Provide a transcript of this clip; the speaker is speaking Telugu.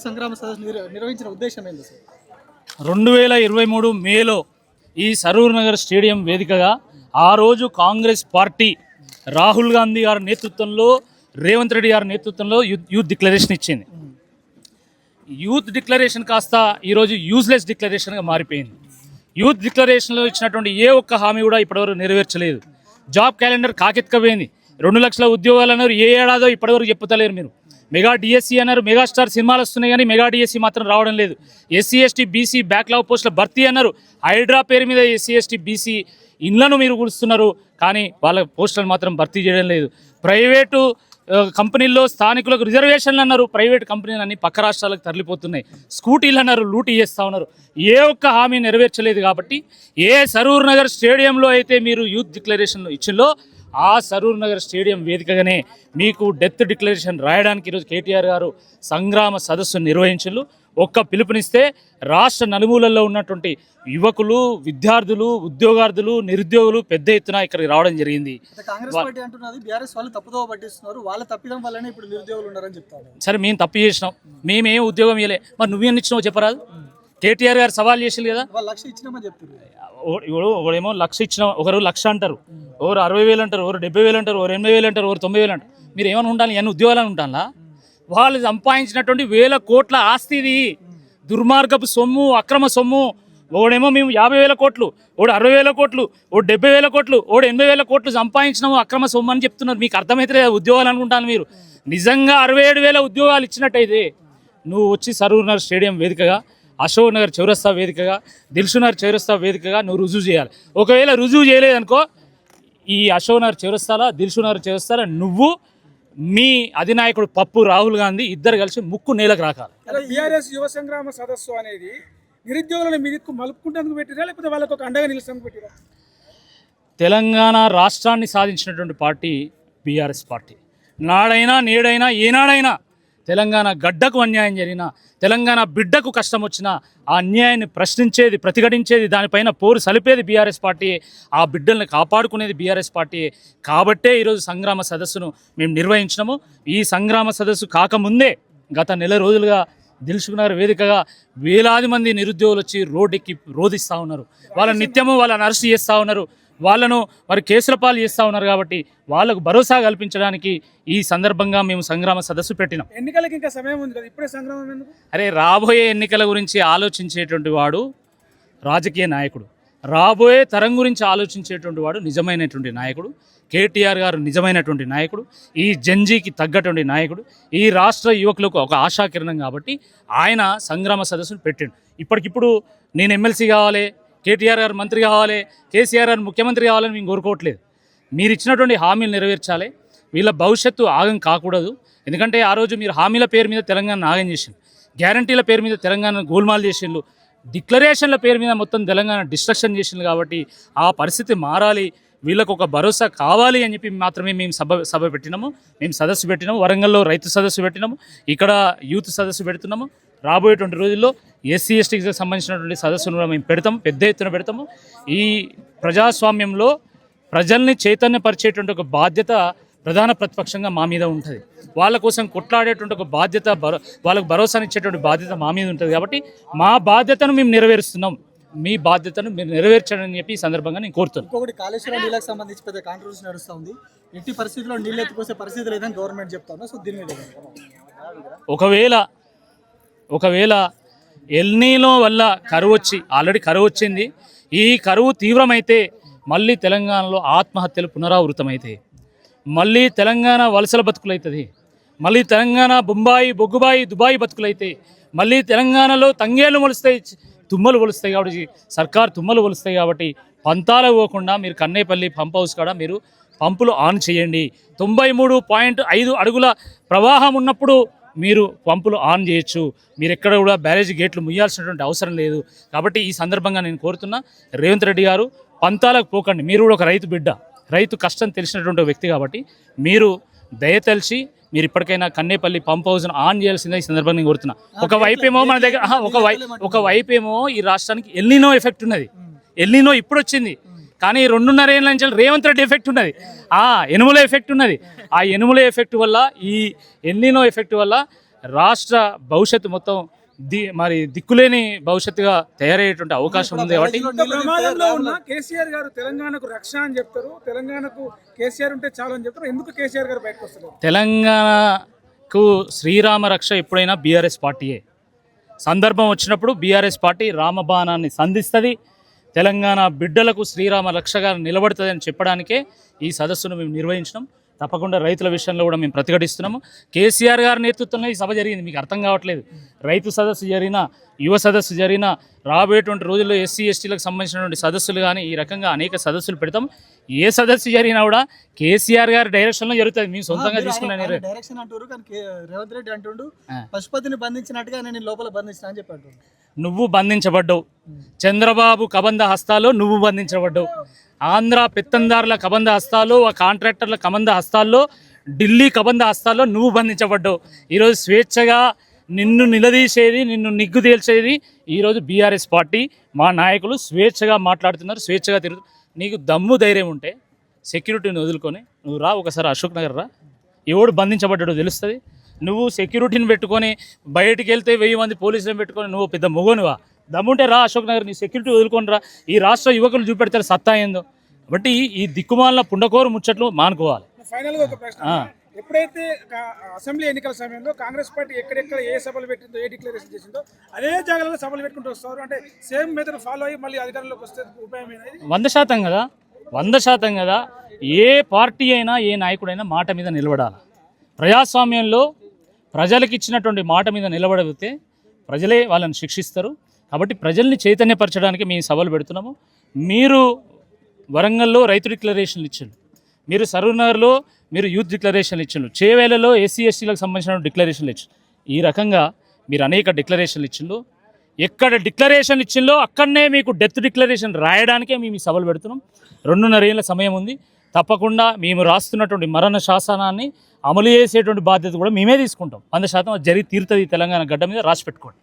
సంగ్రామ సదస్సు నిర్వహించిన ఉద్దేశం ఏంటి సార్? 2023 మేలో ఈ సరూర్ నగర్ స్టేడియం వేదికగా ఆ రోజు కాంగ్రెస్ పార్టీ రాహుల్ గాంధీ గారి నేతృత్వంలో, రేవంత్ రెడ్డి గారి నేతృత్వంలో యూత్ డిక్లరేషన్ ఇచ్చింది. యూత్ డిక్లరేషన్ కాస్త ఈరోజు యూజ్లెస్ డిక్లరేషన్గా మారిపోయింది. యూత్ డిక్లరేషన్లో ఇచ్చినటువంటి ఏ ఒక్క హామీ కూడా ఇప్పటివరకు నెరవేర్చలేదు. Job calendar కాకెత్తుకపోయింది. 2 లక్షల ఉద్యోగాలు అన్నారు, ఏ ఏడాదో ఇప్పటివరకు చెప్పుతలేరు మీరు. మెగా డిఎస్సీ అన్నారు, మెగాస్టార్ సినిమాలు వస్తున్నాయి కానీ మెగా డిఎస్సీ మాత్రం రావడం లేదు. ఎస్సీ ఎస్టీ బీసీ బ్యాక్లాగ్ పోస్టుల భర్తీ అన్నారు, హైడ్రా పేరు మీద ఎస్సీ ఎస్టీ బీసీ ఇండ్లను మీరు కూలుస్తున్నారు కానీ వాళ్ళ పోస్టులను మాత్రం భర్తీ చేయడం లేదు. ప్రైవేటు కంపెనీల్లో స్థానికులకు రిజర్వేషన్లు అన్నారు, ప్రైవేట్ కంపెనీలు అన్నీ పక్క రాష్ట్రాలకు తరలిపోతున్నాయి. స్కూటీలు అన్నారు, లూటీ చేస్తూ ఉన్నారు. ఏ ఒక్క హామీ నెరవేర్చలేదు. కాబట్టి ఏ సరూర్ నగర్ స్టేడియంలో అయితే మీరు యూత్ డిక్లరేషన్ ఇచ్చిందో ఆ సరూర్ నగర్ స్టేడియం వేదికగానే మీకు డెత్ డిక్లరేషన్ రాయడానికి ఈరోజు కేటీఆర్ గారు సంగ్రామ సదస్సు నిర్వహించారు. ఒక్క పిలుపునిస్తే రాష్ట్ర నలుమూలల్లో ఉన్నటువంటి యువకులు, విద్యార్థులు, ఉద్యోగార్థులు, నిరుద్యోగులు పెద్ద ఎత్తున ఇక్కడికి రావడం జరిగింది. కాంగ్రెస్ పార్టీ అంటున్నది బీఆర్ఎస్ వాళ్ళు తప్పుదోవ పట్టిస్తున్నారు, వాళ్ళ తప్పిదం వల్లనే ఇప్పుడు నిరుద్యోగులు ఉన్నారని చెప్తారు. సరే, మేము తప్పు చేసినాం, మేమేం ఉద్యోగం ఇవ్వలే, మరి నువ్వేం ఇచ్చినావు చెప్పరాదు? కేటీఆర్ గారు సవాల్ చేసింది కదా, వాళ్ళు 1,00,000 ఇచ్చినామని చెప్తున్నారు. ఒకడేమో 1,00,000 ఇచ్చిన, ఒకరు 1,00,000 అంటారు, ఒకరు 60,000 అంటారు, ఒకరు 70,000 అంటారు, ఒకరు 80,000 అంటారు, ఒకరు 90,000 అంటారు. మీరు ఏమైనా ఉండాలి, ఎన్ని ఉద్యోగాలను ఉంటాలా? వాళ్ళు సంపాదించినటువంటి 1,000 కోట్ల ఆస్తి ఇది, దుర్మార్గపు సొమ్ము, అక్రమ సొమ్ము. ఒకడేమో మేము 50,000 కోట్లు, ఒకడు 60,000 కోట్లు, ఒకడు 70,000 కోట్లు, ఒకడు 80,000 కోట్లు సంపాదించినాము అక్రమ సొమ్ము అని చెప్తున్నారు. మీకు అర్థమైతే ఉద్యోగాలు అనుకుంటాను. మీరు నిజంగా 67,000 ఉద్యోగాలు ఇచ్చినట్టయితే నువ్వు వచ్చి సరూర్ నగర్ స్టేడియం వేదికగా, అశోక్ నగర్ చౌరస్తా వేదికగా, దిల్షు నగర్ చౌరస్తా వేదికగా నువ్వు రుజువు చేయాలి. ఒకవేళ రుజువు చేయలేదనుకో, ఈ అశోక్ నగర్ చౌరస్తాలో, దిల్షు నగర్ చౌరస్తాలో నువ్వు, మీ అధినాయకుడు పప్పు రాహుల్ గాంధీ ఇద్దరు కలిసి ముక్కు నేలకు రాకాలి. బీఆర్ఎస్ యువ సంగ్రామ సదస్సు అనేది నిరుద్యోగులను మీదకు మలుపుకుంటేందుకు పెట్టిరా, లేకపోతే వాళ్ళకు ఒక అండగా నిలిచేందుకు పెట్టిరా? తెలంగాణ రాష్ట్రాన్ని సాధించినటువంటి పార్టీ బీఆర్ఎస్ పార్టీ. నాడైనా నేడైనా ఏనాడైనా తెలంగాణ గడ్డకు అన్యాయం జరిగినా, తెలంగాణ బిడ్డకు కష్టం వచ్చినా ఆ అన్యాయాన్ని ప్రశ్నించేది, ప్రతిఘటించేది, దానిపైన పోరు సలిపేది బీఆర్ఎస్ పార్టీ. ఆ బిడ్డల్ని కాపాడుకునేది బీఆర్ఎస్ పార్టీ. కాబట్టే ఈరోజు సంగ్రామ సదస్సును మేము నిర్వహించినాము. ఈ సంగ్రామ సదస్సు కాకముందే గత నెల రోజులుగా దిల్సుఖ్నగర్ వేదికగా వేలాది మంది నిరుద్యోగులు వచ్చి రోడ్డెక్కి రోధిస్తూ ఉన్నారు. వాళ్ళని నిత్యము వాళ్ళని అరెస్ట్ చేస్తూ ఉన్నారు, వాళ్ళను మరి కేసుల పాలు చేస్తూ ఉన్నారు. కాబట్టి వాళ్ళకు భరోసా కల్పించడానికి ఈ సందర్భంగా మేము సంగ్రామ సదస్సు పెట్టినాం. ఎన్నికలకి ఇంకా సమయం ఉంది కదా, ఇప్పుడే సంగ్రామం ఎందుకు? అరే, రాబోయే ఎన్నికల గురించి ఆలోచించేటువంటి వాడు రాజకీయ నాయకుడు, రాబోయే తరం గురించి ఆలోచించేటువంటి వాడు నిజమైనటువంటి నాయకుడు. కేటీఆర్ గారు నిజమైనటువంటి నాయకుడు, ఈ జంజీకి తగ్గటువంటి నాయకుడు, ఈ రాష్ట్ర యువకులకు ఒక ఆశాకిరణం. కాబట్టి ఆయన సంగ్రామ సదస్సును పెట్టిండు. ఇప్పటికిప్పుడు నేను ఎమ్మెల్సీ కావాలి, కేటీఆర్ గారు మంత్రి కావాలి, కేసీఆర్ గారు ముఖ్యమంత్రి కావాలని మేము కోరుకోవట్లేదు. మీరు ఇచ్చినటువంటి హామీలు నెరవేర్చాలి. వీళ్ళ భవిష్యత్తు ఆగం కాకూడదు. ఎందుకంటే ఆ రోజు మీరు హామీల పేరు మీద తెలంగాణ ఆగం చేసిండు, గ్యారంటీల పేరు మీద తెలంగాణ గోల్మాల్ చేసిండు, డిక్లరేషన్ల పేరు మీద మొత్తం తెలంగాణ డిస్ట్రక్షన్ చేసిండు. కాబట్టి ఆ పరిస్థితి మారాలి, వీళ్ళకు ఒక భరోసా కావాలి అని చెప్పి మాత్రమే మేము సభ పెట్టినాము. మేము సదస్సు పెట్టినాము. వరంగల్లో రైతు సదస్సు పెట్టినాము, ఇక్కడ యూత్ సదస్సు పెడుతున్నాము. రాబోయేటువంటి రోజుల్లో ఎస్సీ ఎస్టీకి సంబంధించినటువంటి సదస్సును కూడా మేము పెడతాము, పెద్ద ఎత్తున పెడతాము. ఈ ప్రజాస్వామ్యంలో ప్రజల్ని చైతన్యపరిచేటువంటి ఒక బాధ్యత ప్రధాన ప్రతిపక్షంగా మా మీద ఉంటుంది. వాళ్ళ కోసం కొట్లాడేటువంటి ఒక బాధ్యత, వాళ్ళకు భరోసానిచ్చేటువంటి బాధ్యత మా మీద ఉంటుంది. కాబట్టి మా బాధ్యతను మేము నెరవేరుస్తున్నాం, మీ బాధ్యతను మీరు నెరవేర్చాలని చెప్పి ఈ సందర్భంగా నేను కోరుతున్నాను. ఇంకొకటి, కాళేశ్వరం నీళ్ళకి సంబంధించి పెద్ద కాంట్రవర్సీ నడుస్తూ ఉంది. ఎట్టి పరిస్థితుల్లో నీళ్ళు ఎత్తుకోసే పరిస్థితి లేదని గవర్నమెంట్ చెప్తాను. సో దీని మీద ఒకవేళ ఎల్నీలో వల్ల కరువు వచ్చి, ఆల్రెడీ కరువు వచ్చింది, ఈ కరువు తీవ్రమైతే మళ్ళీ తెలంగాణలో ఆత్మహత్యలు పునరావృతమవుతాయి, మళ్ళీ తెలంగాణ వలసల బతుకులవుతుంది, మళ్ళీ తెలంగాణ బొంబాయి, బొగ్గుబాయి, దుబాయ్ బతుకులైతాయి, మళ్ళీ తెలంగాణలో తంగేళ్ళు మొలుస్తాయి, తుమ్మలు ఒలుస్తాయి. కాబట్టి సర్కార్ తుమ్మలు ఒలుస్తాయి. కాబట్టి పంతాలకు పోకుండా మీరు కన్నేపల్లి పంప్ హౌస్ కాడ మీరు పంపులు ఆన్ చేయండి. 93.5 అడుగుల ప్రవాహం ఉన్నప్పుడు మీరు పంపులు ఆన్ చేయొచ్చు. మీరు ఎక్కడ కూడా బ్యారేజ్ గేట్లు ముయ్యాల్సినటువంటి అవసరం లేదు. కాబట్టి ఈ సందర్భంగా నేను కోరుతున్నా, రేవంత్ రెడ్డి గారు పంతాలకు పోకండి. మీరు కూడా ఒక రైతు బిడ్డ, రైతు కష్టం తెలిసినటువంటి వ్యక్తి. కాబట్టి మీరు దయతలిచి మీరు ఇప్పటికైనా కన్నేపల్లి పంప్ హౌస్ను ఆన్ చేయాల్సిందే ఈ సందర్భంగా నేను కోరుతున్నా. ఒకవైపేమో మన దగ్గర ఒకవైపేమో ఈ రాష్ట్రానికి ఎల్నినో ఎఫెక్ట్ ఉన్నది. ఎల్నినో ఇప్పుడు వచ్చింది, కానీ 2.5 ఏళ్ళ నుంచి రేవంత్ రెడ్డి ఎఫెక్ట్ ఉన్నది, ఎనుముల ఎఫెక్ట్ ఉన్నది. ఆ ఎనుముల ఎఫెక్ట్ వల్ల, ఈ ఎల్నినో ఎఫెక్ట్ వల్ల రాష్ట్ర భవిష్యత్తు మొత్తం మరి దిక్కులేని భవిష్యత్తుగా తయారయ్యేటువంటి అవకాశం ఉంది కాబట్టి ఇంత ప్రమాదంలో ఉన్న కేసీఆర్ గారు తెలంగాణకు రక్ష అని చెప్తారు, తెలంగాణకు కేసీఆర్ ఉంటే చాలు అని చెప్తారు. ఎందుకు కేసీఆర్ గారు బయటకు వస్తారు? తెలంగాణకు శ్రీరామ రక్ష ఎప్పుడైనా బీఆర్ఎస్ పార్టీయే. సందర్భం వచ్చినప్పుడు బీఆర్ఎస్ పార్టీ రామబాణాన్ని సంధిస్తుంది. తెలంగాణ బిడ్డలకు శ్రీరామ రక్షగా నిలబడుతుంది అని చెప్పడానికే ఈ సదస్సును మేము నిర్వహించినాం. తప్పకుండా రైతుల విషయంలో కూడా మేము ప్రతిఘటిస్తున్నాము. కేసీఆర్ గారి నేతృత్వంలో ఈ సభ జరిగింది, మీకు అర్థం కావట్లేదు. రైతు సదస్సు జరిగినా, యువ సదస్సు జరిగినా, రాబోయేటువంటి రోజుల్లో ఎస్సీ ఎస్టీలకు సంబంధించినటువంటి సదస్సులు కానీ ఈ రకంగా అనేక సదస్సులు పెడతాం. ఏ సదస్సు జరిగినా కూడా కేసీఆర్ గారి డైరెక్షన్లో జరుగుతుంది, మేము సొంతంగా తీసుకున్న డైరెక్షన్ అంటారు. కానీ రేవంత్ రెడ్డి అంటుండు పశుపతిని బంధించినట్టుగా నేను లోపల బంధించిన అని చెప్పాడు. నువ్వు బంధించబడ్డావు, చంద్రబాబు కబంధ హస్తాల్లో నువ్వు బంధించబడ్డావు. ఆంధ్ర పెత్తందారుల కబంధ హస్తాల్లో, ఆ కాంట్రాక్టర్ల కబంధ హస్తాల్లో, ఢిల్లీ కబంధ హస్తాల్లో నువ్వు బంధించబడ్డావు. ఈరోజు స్వేచ్ఛగా నిన్ను నిలదీసేది, నిన్ను నిగ్గు తేల్చేది ఈరోజు బీఆర్ఎస్ పార్టీ. మా నాయకులు స్వేచ్ఛగా మాట్లాడుతున్నారు, స్వేచ్ఛగా తిరుగుతున్నారు. నీకు దమ్ము ధైర్యం ఉంటే సెక్యూరిటీని వదులుకొని నువ్వు రా, ఒకసారి అశోక్ నగర్ రా, ఎవడు బంధించబడ్డాడో తెలుస్తుంది. నువ్వు సెక్యూరిటీని పెట్టుకొని బయటికి వెళ్తే 1000 మంది పోలీసులను పెట్టుకొని నువ్వు పెద్ద మొగనువా? దమ్ముంటే రా అశోక్ నగర్, నీ సెక్యూరిటీ వదులుకొని రా. ఈ రాష్ట్ర యువకులు చూపెడతారు సత్తా ఏందో. కాబట్టి ఈ దిక్కుమాలిన పుండకోరు ముచ్చట్లు మానుకోవాలి. ఫైనల్గా ఒక ప్రశ్న, ఎప్పుడైతే అసెంబ్లీ ఎన్నికల సమయంలో కాంగ్రెస్ పార్టీ ఎక్కడెక్కడ ఏ సభలు పెట్టిందో, ఏ డిక్లరేషన్ చేసిందో అదే జాగాలలో సభలు పెట్టుకుంటూ వస్తారు. అంటే సేమ్ మెథడ్ ఫాలో అయ్యి మళ్ళీ అధికారంలోకి వస్తే ఉపయోగమేనా? 100% కదా, 100% కదా. ఏ పార్టీ అయినా, ఏ నాయకుడైనా మాట మీద నిలబడాలి. ప్రజాస్వామ్యంలో ప్రజలకు ఇచ్చినటువంటి మాట మీద నిలబడితే ప్రజలే వాళ్ళని శిక్షిస్తారు. కాబట్టి ప్రజల్ని చైతన్యపరచడానికి మేము సభలు పెడుతున్నాము. మీరు వరంగల్లో రైతు డిక్లరేషన్లు ఇచ్చారు, మీరు సరూర్నగర్లో మీరు యూత్ డిక్లరేషన్లు ఇచ్చారు, చేవేలలో ఎస్సీ ఎస్టీలకు సంబంధించిన డిక్లరేషన్లు ఇచ్చారు. ఈ రకంగా మీరు అనేక డిక్లరేషన్లు ఇచ్చిండ్రు. ఎక్కడ డిక్లరేషన్లు ఇచ్చిందో అక్కడనే మీకు డెత్ డిక్లరేషన్ రాయడానికే మేము ఈ సభలు పెడుతున్నాం. 2.5 ఏళ్ళ సమయం ఉంది. తప్పకుండా మేము రాస్తున్నటువంటి మరణ శాసనాన్ని అమలు చేసేటువంటి బాధ్యత కూడా మేమే తీసుకుంటాం. 100% జరిగి తీరుతుంది. తెలంగాణ గడ్డ మీద రాసి పెట్టుకోండి.